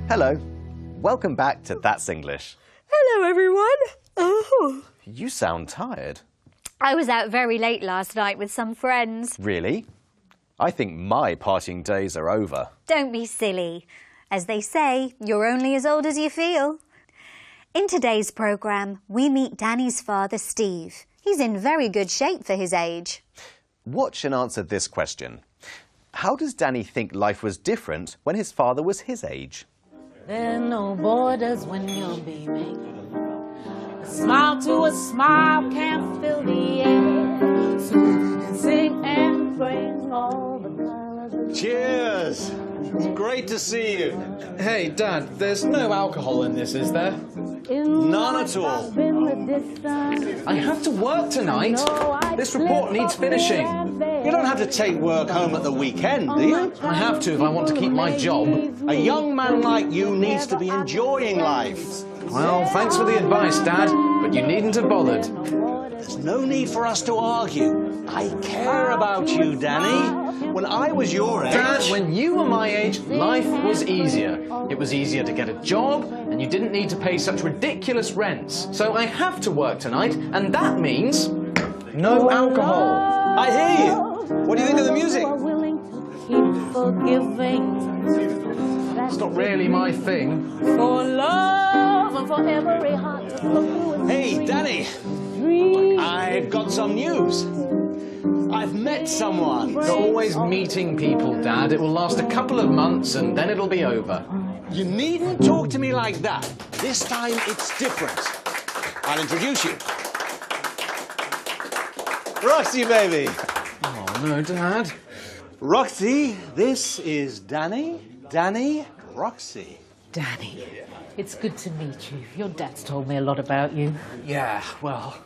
Hello. Welcome back to That's English. Hello, everyone. Oh. You sound tired. I was out very late last night with some friends. Really? I think my partying days are over. Don't be silly. As they say, you're only as old as you feel. In today's programme, we meet Danny's father, Steve. He's in very good shape for his age. Watch and answer this question. How does Danny think life was different when his father was his age? There are no borders when you're beaming. A smile to a smile can't fill the air. So we can sing and bring all the colors. Cheers! It's great to see you. Hey, Dad, there's no alcohol in this, is there? None at all. I have to work tonight. This report needs finishing. You don't have to take work home at the weekend, do you? I have to if I want to keep my job. A young man like you needs to be enjoying life. Well, thanks for the advice, Dad, but you needn't have bothered. There's no need for us to argue. I care about you, Danny. When I was your age... Dad, when you were my age, life was easier. It was easier to get a job, and you didn't need to pay such ridiculous rents. So I have to work tonight, and that means no alcohol. I hear you. What do you think of the music? It's not really my thing. For love and for every heart. Hey, Danny. I've got some news. I've met someone. You're always meeting people, Dad. It will last a couple of months and then it'll be over. You needn't talk to me like that. This time it's different. I'll introduce you. Roxy, baby. Oh, no, Dad. Roxy, this is Danny. Danny, Roxy. Danny, it's good to meet you. Your dad's told me a lot about you. Yeah, well...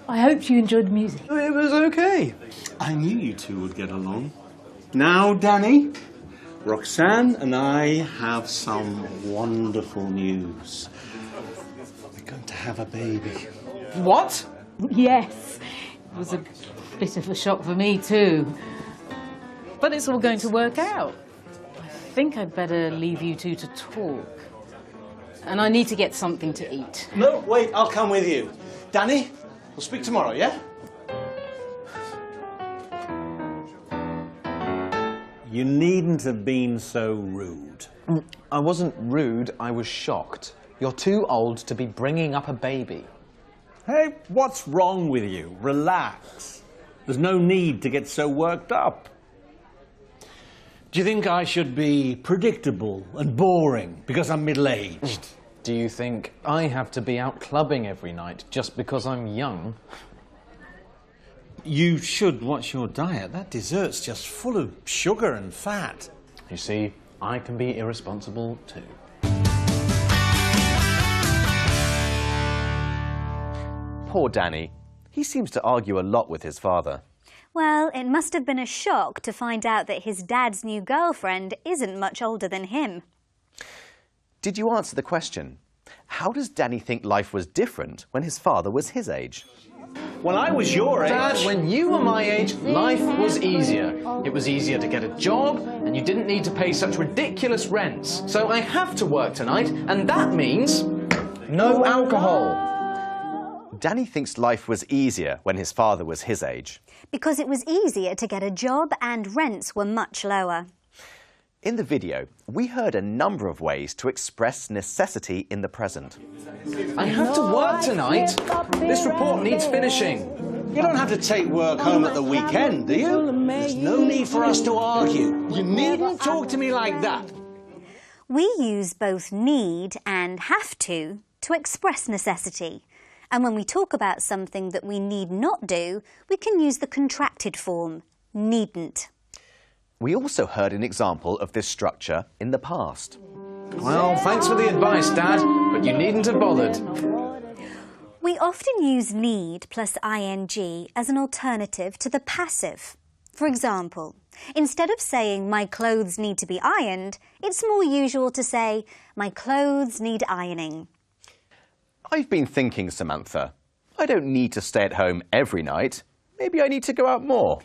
I hope you enjoyed the music. It was okay. I knew you two would get along. Now, Danny, Roxanne and I have some wonderful news. We're going to have a baby. What? Yes, it was a bit of a shock for me too. But it's all going to work out. I think I'd better leave you two to talk. And I need to get something to eat. No, wait, I'll come with you. Danny, we'll speak tomorrow, yeah? You needn't have been so rude. I wasn't rude, I was shocked. You're too old to be bringing up a baby. Hey, what's wrong with you? Relax. There's no need to get so worked up. Do you think I should be predictable and boring because I'm middle-aged? Do you think I have to be out clubbing every night just because I'm young? You should watch your diet. That dessert's just full of sugar and fat. You see, I can be irresponsible too. Poor Danny. He seems to argue a lot with his father. Well, it must have been a shock to find out that his dad's new girlfriend isn't much older than him. Did you answer the question? How does Danny think life was different when his father was his age? When I was your age... Dad, when you were my age, life was easier. It was easier to get a job, and you didn't need to pay such ridiculous rents. So I have to work tonight, and that means no alcohol. Danny thinks life was easier when his father was his age. Because it was easier to get a job and rents were much lower. In the video, we heard a number of ways to express necessity in the present. I have to work tonight. This report needs finishing. You don't have to take work home at the weekend, do you? There's no need for us to argue. You needn't talk to me like that. We use both need and have to express necessity. And when we talk about something that we need not do, we can use the contracted form, needn't. We also heard an example of this structure in the past. Well, thanks for the advice, Dad, but you needn't have bothered. We often use need plus ing as an alternative to the passive. For example, instead of saying my clothes need to be ironed, it's more usual to say my clothes need ironing. I've been thinking, Samantha, I don't need to stay at home every night. Maybe I need to go out more.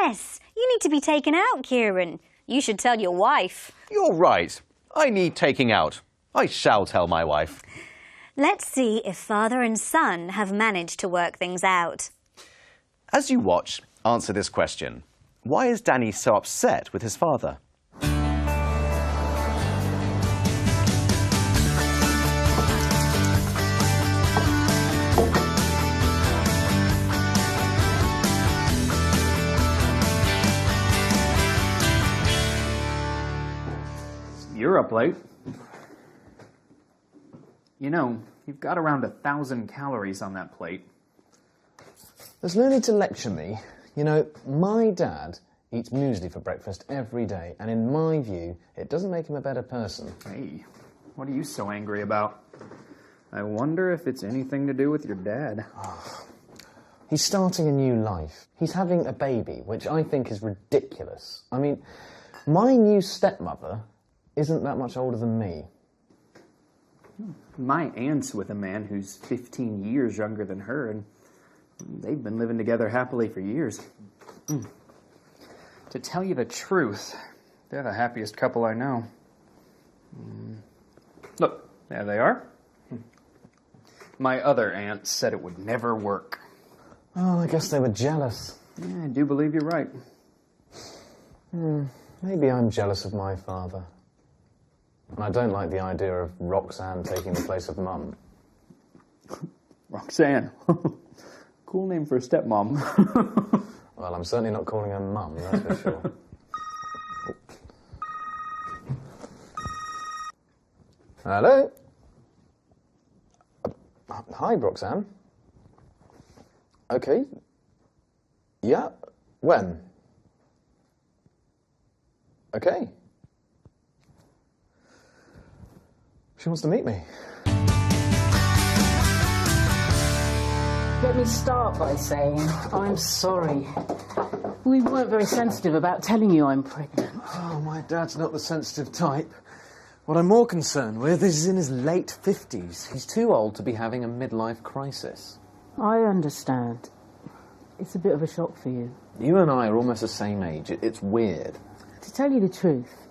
Yes, you need to be taken out, Kieran. You should tell your wife. You're right. I need taking out. I shall tell my wife. Let's see if father and son have managed to work things out. As you watch, answer this question. Why is Danny so upset with his father? You're up late. You know, you've got around 1,000 calories on that plate. There's no need to lecture me. You know, my dad eats muesli for breakfast every day, and in my view, it doesn't make him a better person. Hey, what are you so angry about? I wonder if it's anything to do with your dad. He's starting a new life. He's having a baby, which I think is ridiculous. I mean, my new stepmother isn't that much older than me. My aunt's with a man who's 15 years younger than her, and they've been living together happily for years. To tell you the truth, they're the happiest couple I know. Look, there they are. My other aunt said it would never work. Oh, I guess they were jealous. Yeah, I do believe you're right. Maybe I'm jealous of my father. And I don't like the idea of Roxanne taking the place of Mum. Roxanne. Cool name for a stepmom. Well, I'm certainly not calling her Mum, that's for sure. Hello? Hi, Roxanne. Okay. Yeah? When? Okay. She wants to meet me. Let me start by saying I'm sorry. We weren't very sensitive about telling you I'm pregnant. Oh, my dad's not the sensitive type. What I'm more concerned with is he's in his late 50s. He's too old to be having a midlife crisis. I understand. It's a bit of a shock for you. You and I are almost the same age. It's weird. To tell you the truth,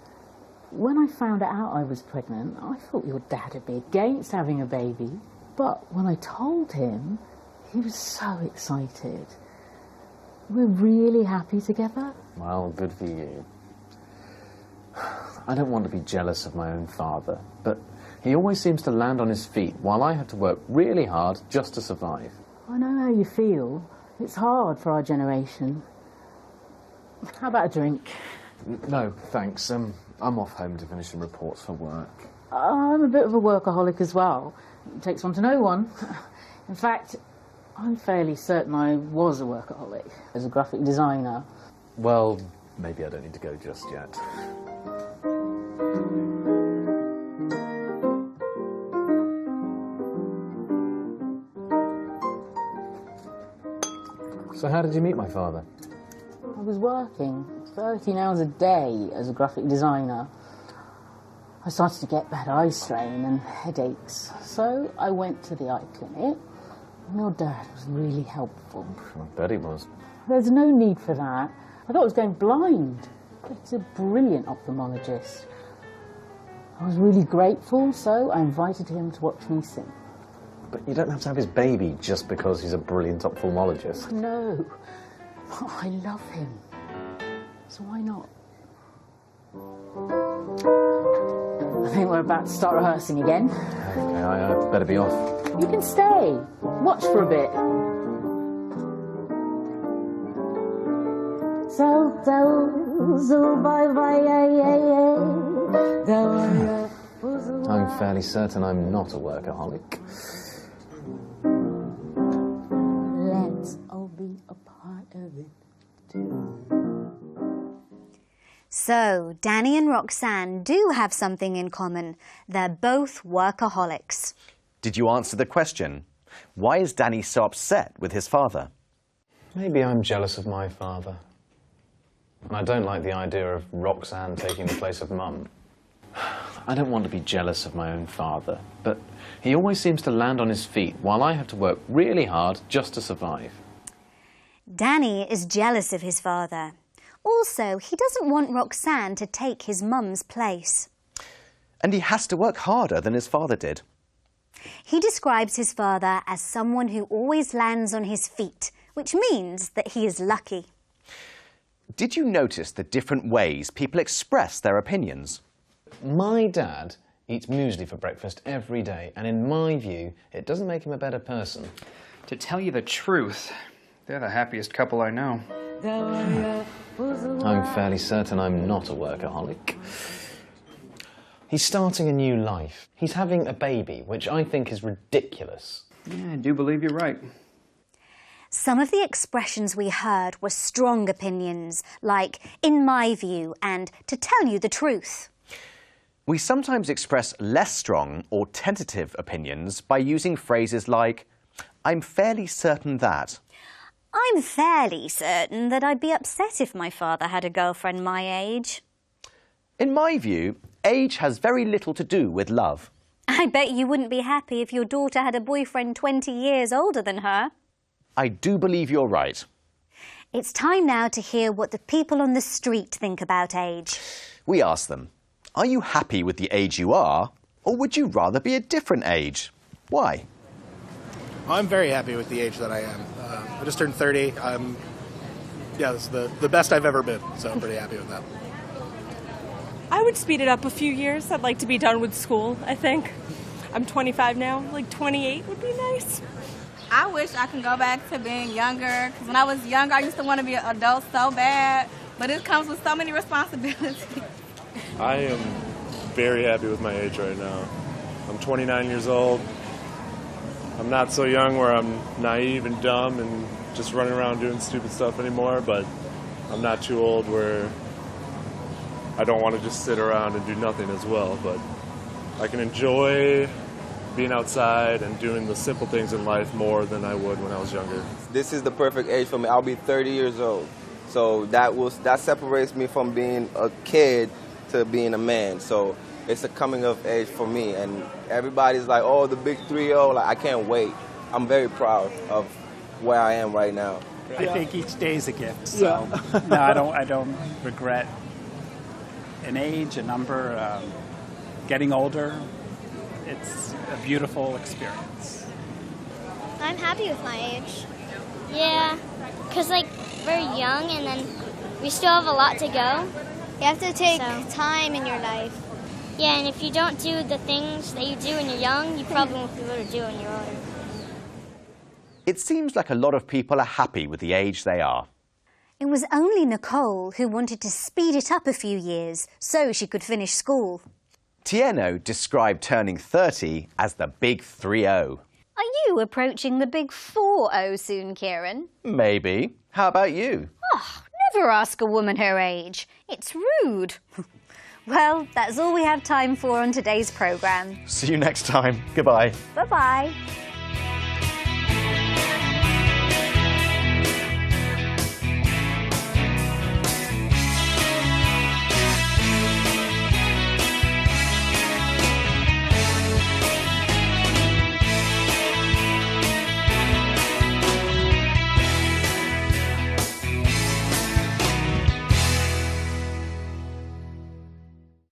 when I found out I was pregnant, I thought your dad would be against having a baby. But when I told him, he was so excited. We're really happy together. Well, good for you. I don't want to be jealous of my own father, but he always seems to land on his feet while I have to work really hard just to survive. I know how you feel. It's hard for our generation. How about a drink? No, thanks. I'm off home to finish some reports for work. I'm a bit of a workaholic as well. It takes one to know one. In fact, I'm fairly certain I was a workaholic as a graphic designer. Well, maybe I don't need to go just yet. So how did you meet my father? I was working 13 hours a day as a graphic designer. I started to get bad eye strain and headaches, so I went to the eye clinic. And your dad was really helpful. I bet he was. There's no need for that. I thought I was going blind. It's a brilliant ophthalmologist. I was really grateful, so I invited him to watch me sing. But you don't have to have his baby just because he's a brilliant ophthalmologist. No, I love him. So why not? I think we're about to start rehearsing again. Okay, I better be off. You can stay. Watch for a bit. I'm fairly certain I'm not a workaholic. Let's all be a part of it too. So, Danny and Roxanne do have something in common. They're both workaholics. Did you answer the question? Why is Danny so upset with his father? Maybe I'm jealous of my father. And I don't like the idea of Roxanne taking the place of Mum. I don't want to be jealous of my own father, but he always seems to land on his feet while I have to work really hard just to survive. Danny is jealous of his father. Also, he doesn't want Roxanne to take his mum's place. And he has to work harder than his father did. He describes his father as someone who always lands on his feet, which means that he is lucky. Did you notice the different ways people express their opinions? My dad eats muesli for breakfast every day, and in my view, it doesn't make him a better person. To tell you the truth, they're the happiest couple I know. I'm fairly certain I'm not a workaholic. He's starting a new life. He's having a baby, which I think is ridiculous. Yeah, I do believe you're right. Some of the expressions we heard were strong opinions, like "in my view" and "to tell you the truth." We sometimes express less strong or tentative opinions by using phrases like, "I'm fairly certain that." I'm fairly certain that I'd be upset if my father had a girlfriend my age. In my view, age has very little to do with love. I bet you wouldn't be happy if your daughter had a boyfriend 20 years older than her. I do believe you're right. It's time now to hear what the people on the street think about age. We asked them, are you happy with the age you are, or would you rather be a different age? Why? I'm very happy with the age that I am. I just turned 30. It's the best I've ever been, so I'm pretty happy with that. I would speed it up a few years. I'd like to be done with school, I think. I'm 25 now, like 28 would be nice. I wish I could go back to being younger, because when I was younger, I used to want to be an adult so bad, but it comes with so many responsibilities. I am very happy with my age right now. I'm 29 years old. I'm not so young where I'm naive and dumb and just running around doing stupid stuff anymore, but I'm not too old where I don't want to just sit around and do nothing as well, but I can enjoy being outside and doing the simple things in life more than I would when I was younger. This is the perfect age for me. I'll be 30 years old. So that separates me from being a kid to being a man. So it's a coming of age for me. And everybody's like, oh, the big 3-0. Like, I can't wait. I'm very proud of where I am right now. I think each day is a gift. So no, I don't regret an age, a number, getting older. It's a beautiful experience. I'm happy with my age. Yeah, because like we're young and then we still have a lot to go. You have to take time in your life. Yeah, and if you don't do the things that you do when you're young, you probably won't be able to do when you're older. It seems like a lot of people are happy with the age they are. It was only Nicole who wanted to speed it up a few years so she could finish school. Tieno described turning 30 as the big 3-0. Are you approaching the big 4-0 soon, Kieran? Maybe. How about you? Oh, never ask a woman her age. It's rude. Well, that's all we have time for on today's programme. See you next time. Goodbye. Bye-bye.